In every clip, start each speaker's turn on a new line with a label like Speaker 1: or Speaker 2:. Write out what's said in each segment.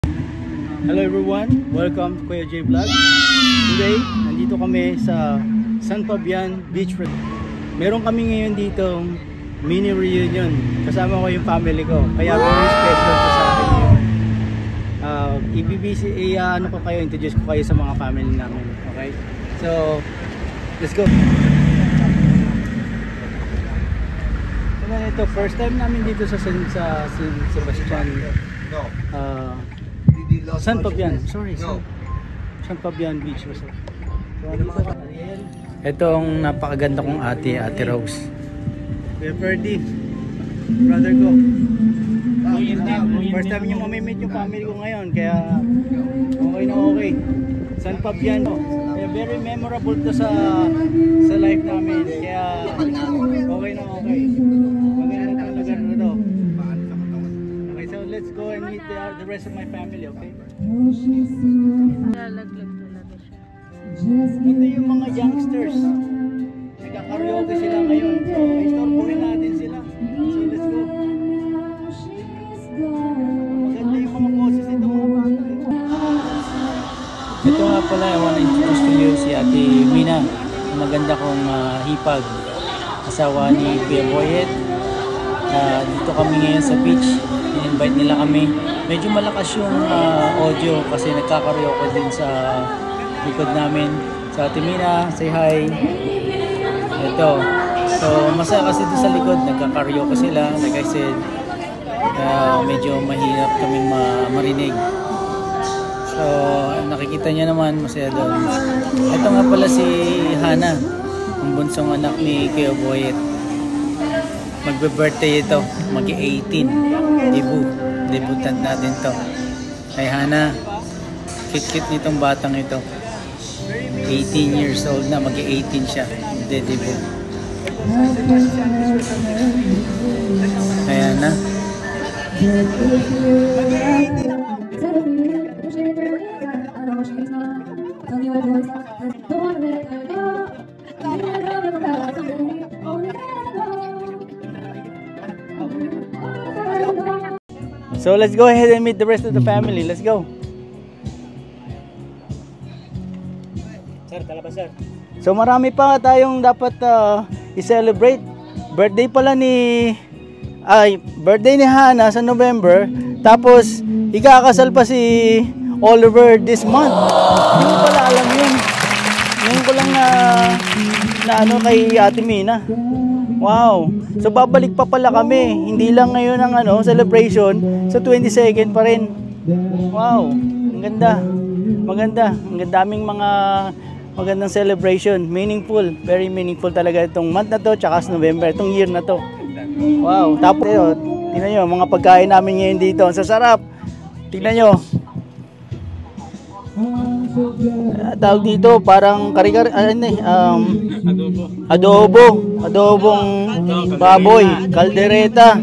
Speaker 1: Hello everyone, welcome to Kuya J Vlog. Today, nandito kami sa San Fabian Beach Resort. Meron kami ngayon dito mini reunion. Kasama ko yung family ko. Kaya very special to sa akin yun. Ano ko kayo, introduce ko kayo sa mga family namin. Okay? So, let's go. So, ito, first time namin dito sa San Sebastian. San Fabian, sorry. San Fabian Beach Resort. Ito ang napakaganda kong ate Rose. Kuya Ferdy, brother ko. First time yung mamimit yung family ko ngayon, kaya okay na okay. San Fabian, kaya very memorable to sa life namin, kaya okay na okay. Maganda ang lugar na to. Okay, so let's go and meet the rest of my family, okay?
Speaker 2: Lalaglag talaga siya.
Speaker 1: Ito yung mga youngsters. Nagka-karaoke sila ngayon. So, istorbohin natin sila. So, let's go. Maganda yung mga boses nito mga bata. Ito nga pala, I want to introduce to you si Ate Mina. Maganda kong hipag. Asawa ni Kuya Boyet. Dito kami ngayon sa beach. In-invite nila kami. Medyo malakas yung audio kasi nagkakaraoke din sa likod namin. So Ate Mina, say hi. Ito. So masaya kasi doon sa likod, nagkakaraoke sila. Like I said, medyo mahirap kaming marinig. So nakikita niya naman, masaya doon. Ito nga pala si Hana, ang bunsong anak ni Kuya Boyet. Magbe-birthday ito, mag-18. Debutant natin to. Kay Hana, cute nitong batang ito. 18 years old na, mag-18 siya. Debut. Kaya na. So let's go ahead and meet the rest of the family. Let's go. Sir, talabas sir. So marami pa tayong dapat i-celebrate. Birthday pala birthday ni Hana sa November. Tapos ikakasal pa si Oliver this month. Hindi ko pala alam yun. Ngayon ko lang na ano kay Ate Mina. Wow. So babalik pa pala kami. Hindi lang ngayon ang celebration, sa 22nd pa rin. Wow. Ang ganda. Maganda. Ang daming mga magandang celebration. Meaningful. Very meaningful talaga itong month na to, tsaka sa November, itong year na to. Wow. Tapos tingnan nyo, mga pagkain namin ngayon dito. Ang sasarap. Tingnan nyo. Tawag dito parang adobong baboy, kaldereta,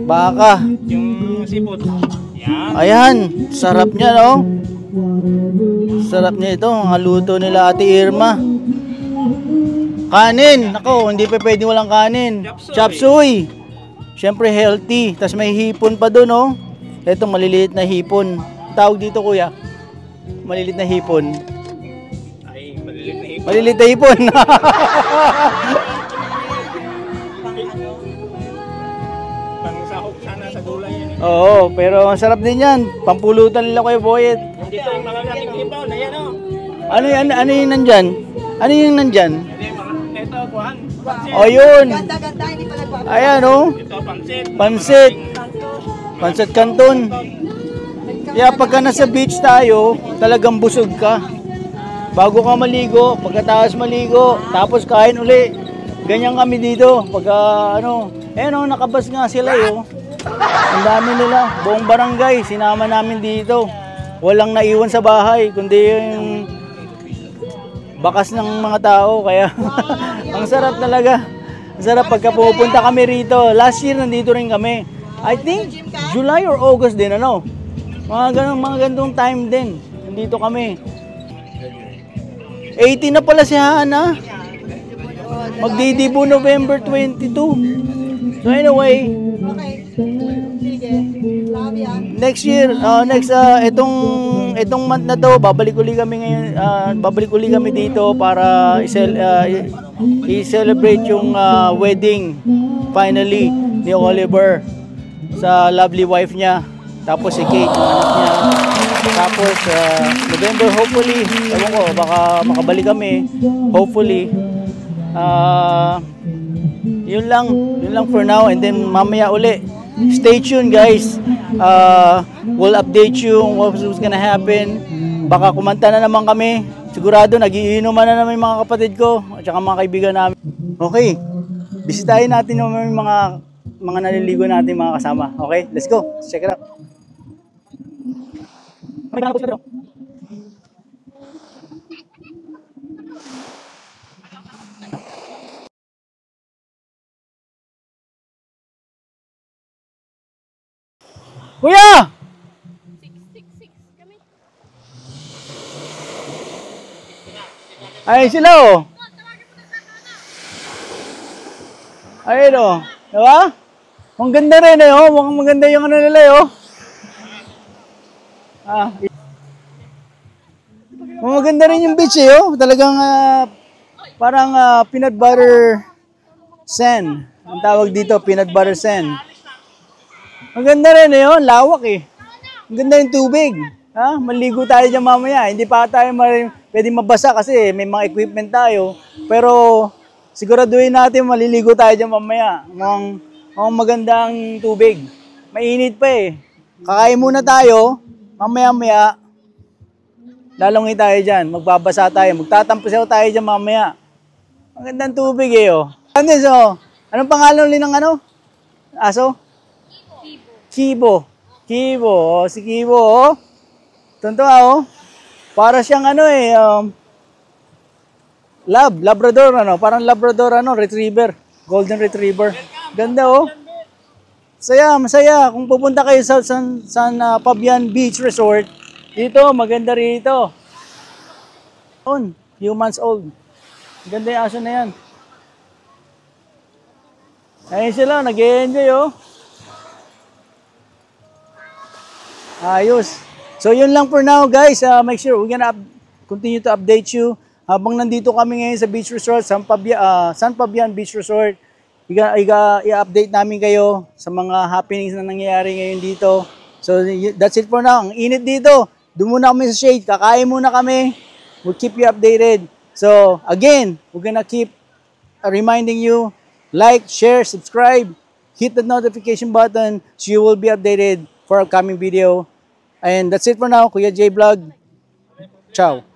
Speaker 1: baka, yung sipot. Ayan, sarap niya, no? Sarap niya ito, ang haluto nila Ate Irma. Kanin, ako, hindi pa pwede walang kanin. Chop suey. Siyempre healthy, tas may hipon pa doon, no? Ito maliliit na hipon. Tawag dito, kuya, maliliit na hipon. Ay, maliliit na hipon. Pangsahog sana sa gulay yan. Oo, pero ang sarap din yan. Pampulutan nila Kuya Boyet. Dito yung mga laking hipon, ayan o. Ano yung nandyan? Ano yung nandyan? Ito, kuhan. O yun. Ganda-ganda, hindi pa nagpapalala. Ayan o. Ito, pansit. Pansit Canton. Kaya pagka nasa beach tayo, talagang busog ka. Bago ka maligo, pagkatapos maligo, tapos kain uli. Ganyan kami dito. Pagka nakabas nga sila yo. Ang dami nila, buong barangay, sinama namin dito. Walang naiwan sa bahay, kundi yung bakas ng mga tao. Kaya ang sarap talaga. Ang sarap pagka pupunta kami rito. Last year nandito rin kami. I think July or August din, mga ganitong time din. Nandito kami. 18 na pala si Hana. Magdidibo November 22. So anyway. Okay. Sige. Next year, itong month na to, babalik uli kami ngayon, babalik uli kami dito para i-celebrate yung wedding finally ni Oliver sa lovely wife niya. Tapos si Kate, yung anak niya. Tapos November hopefully, ewan ko, baka makabalik kami. Hopefully. Yun lang for now, and then mamaya uli. Stay tuned guys. We'll update you on what's gonna happen. Baka kumanta na naman kami. Sigurado nagiinuman na naman yung mga kapatid ko at saka mga kaibigan namin. Okay. Bisitahin natin yung mga naliligo natin mga kasama. Okay? Let's go. Let's check it out. Kuya! Ay sila oh. Ayun oh. Diba? Ang ganda rin eh oh. Mukhang maganda yung ano nila eh oh. Maganda rin yung beach eh oh. Talagang parang peanut butter sand. Ang tawag dito, peanut butter sand. Ang ganda rin eh oh. Lawak eh. Ang ganda yung tubig. Maligo tayo dyan mamaya. Hindi pa tayo pwede mabasa kasi may mga equipment tayo. Pero siguraduhin natin maliligo tayo dyan mamaya. Ang magandang tubig. Mainit pa eh. Kakain muna tayo. Mamaya-maya, lalungi tayo dyan. Magbabasa tayo. Magtatampasaw tayo dyan mamaya. Ang gandang tubig eh oh. Anong pangalan ulit ng ano? Aso? Kibo. Kibo. Si Kibo oh. Tuntua oh. Para siyang ano eh, Labrador ano, parang Labrador ano, Retriever, Golden Retriever. Ganda oh. Masaya. Kung pupunta kayo sa San Fabian Beach Resort, dito maganda rito. Few months old. Ganda yung aso na yan. Ayun sila, nag-e-enjoy oh. Ayos. So yun lang for now guys, make sure we're gonna continue to update you habang nandito kami ngayon sa beach resort, San Fabian Beach Resort. I-update namin kayo sa mga happenings na nangyayari ngayon dito. So that's it for now. Ang init dito. Doon muna kami sa shade, kakain muna kami. We'll keep you updated. So again, we're gonna keep reminding you, like, share, subscribe, hit the notification button so you will be updated for upcoming video. And that's it for now, Kuya J Vlog. Ciao.